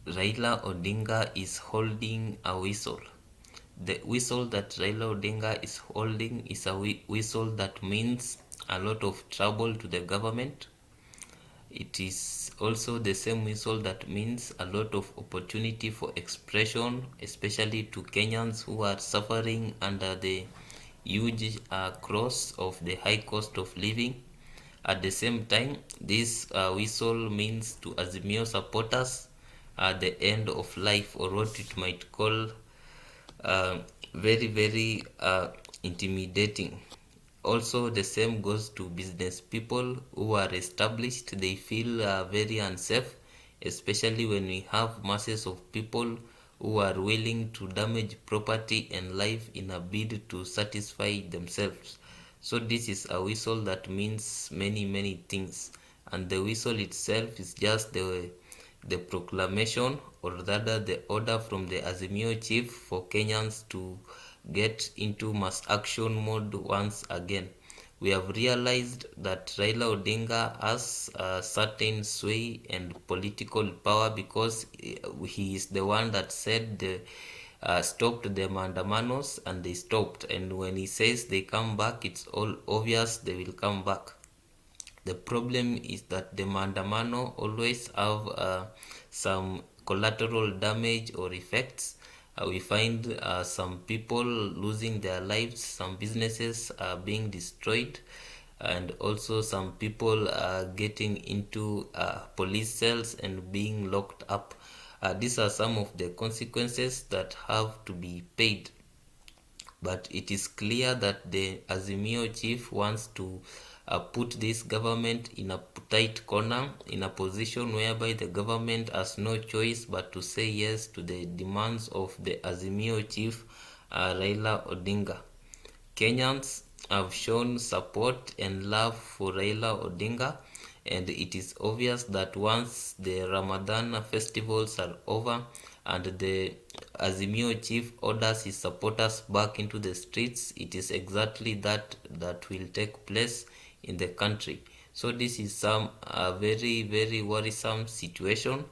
Raila Odinga is holding a whistle. The whistle that Raila Odinga is holding is a whistle that means a lot of trouble to the government. It is also the same whistle that means a lot of opportunity for expression, especially to Kenyans who are suffering under the huge cross of the high cost of living. At the same time, this whistle means to Azimio supporters the end of life, or what it might call uh, very intimidating. Also, the same goes to business people who are established. They feel very unsafe, especially when we have masses of people who are willing to damage property and life in a bid to satisfy themselves. So this is a whistle that means many things, and the whistle itself is just the proclamation, or rather the order from the Azimio chief for Kenyans to get into mass action mode once again. We have realized that Raila Odinga has a certain sway and political power because he is the one that said the stopped the mandamanos, and they stopped, and when he says they come back, it's all obvious they will come back. The problem is that the mandamano always have some collateral damage or effects. We find some people losing their lives, some businesses being destroyed, and also some people getting into police cells and being locked up. These are some of the consequences that have to be paid. But it is clear that the Azimio chief wants to put this government in a tight corner, in a position whereby the government has no choice but to say yes to the demands of the Azimio chief, Raila Odinga. Kenyans have shown support and love for Raila Odinga, and it is obvious that once the Ramadan festivals are over and the Azimio chief orders his supporters back into the streets, it is exactly that will take place in the country. So this is some very worrisome situation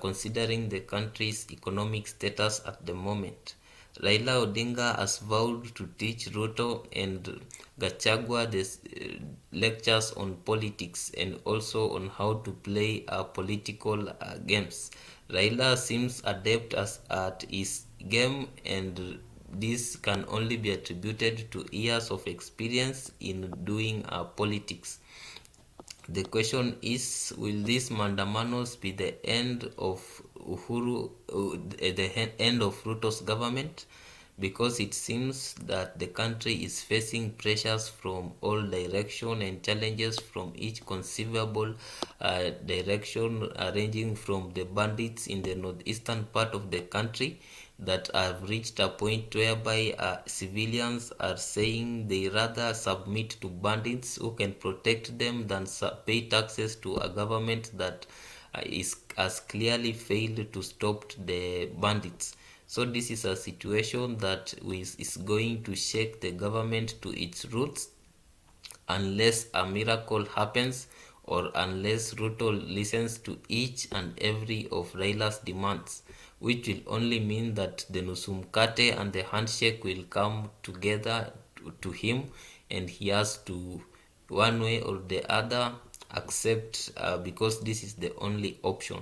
considering the country's economic status at the moment. Raila Odinga has vowed to teach Ruto and Gachagua the lectures on politics and also on how to play political games. Raila seems adept at his game, and this can only be attributed to years of experience in doing politics. The question is, will these mandamanos be the end of the end of Ruto's government? Because it seems that the country is facing pressures from all direction and challenges from each conceivable direction, ranging from the bandits in the northeastern part of the country that have reached a point whereby civilians are saying they rather submit to bandits who can protect them than pay taxes to a government that has clearly failed to stop the bandits. So this is a situation that is going to shake the government to its roots unless a miracle happens, or unless Ruto listens to each and every of Raila's demands, which will only mean that the Nusumkate and the handshake will come together to him, and he has to, one way or the other, accept, because this is the only option.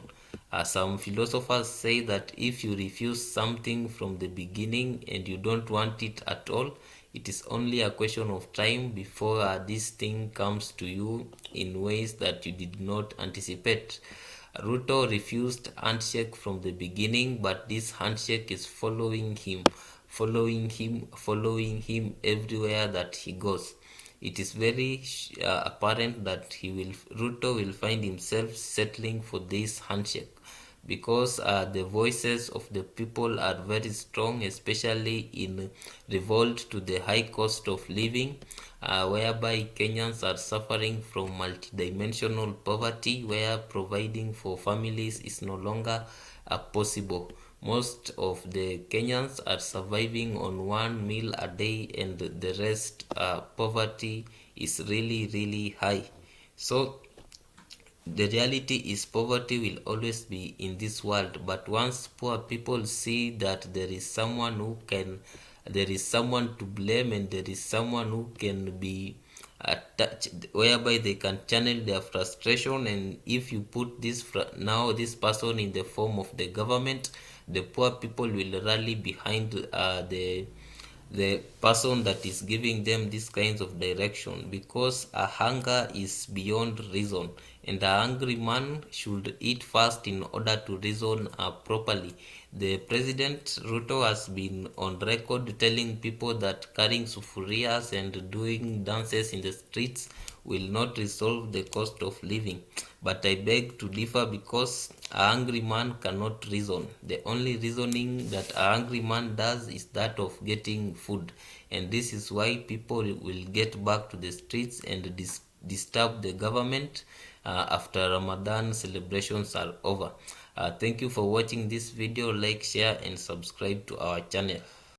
Some philosophers say that if you refuse something from the beginning and you don't want it at all, it is only a question of time before this thing comes to you in ways that you did not anticipate. Ruto refused handshake from the beginning, but this handshake is following him everywhere that he goes. It is very apparent that Ruto will find himself settling for this handshake because the voices of the people are very strong, especially in revolt to the high cost of living, whereby Kenyans are suffering from multidimensional poverty, where providing for families is no longer possible. Most of the Kenyans are surviving on one meal a day, and the rest, poverty is really high. So The reality is poverty will always be in this world, but once poor people see that there is someone to blame, and there is someone who can be attached, whereby they can channel their frustration. And if you put now this person in the form of the government, the poor people will rally behind the person that is giving them this kinds of direction, because a hunger is beyond reason, and a hungry man should eat first in order to reason properly. The president Ruto has been on record telling people that carrying sufurias and doing dances in the streets will not resolve the cost of living. But I beg to differ, because a hungry man cannot reason. The only reasoning that a hungry man does is that of getting food. And this is why people will get back to the streets and disturb the government after Ramadan celebrations are over. Thank you for watching this video. Like, share, and subscribe to our channel.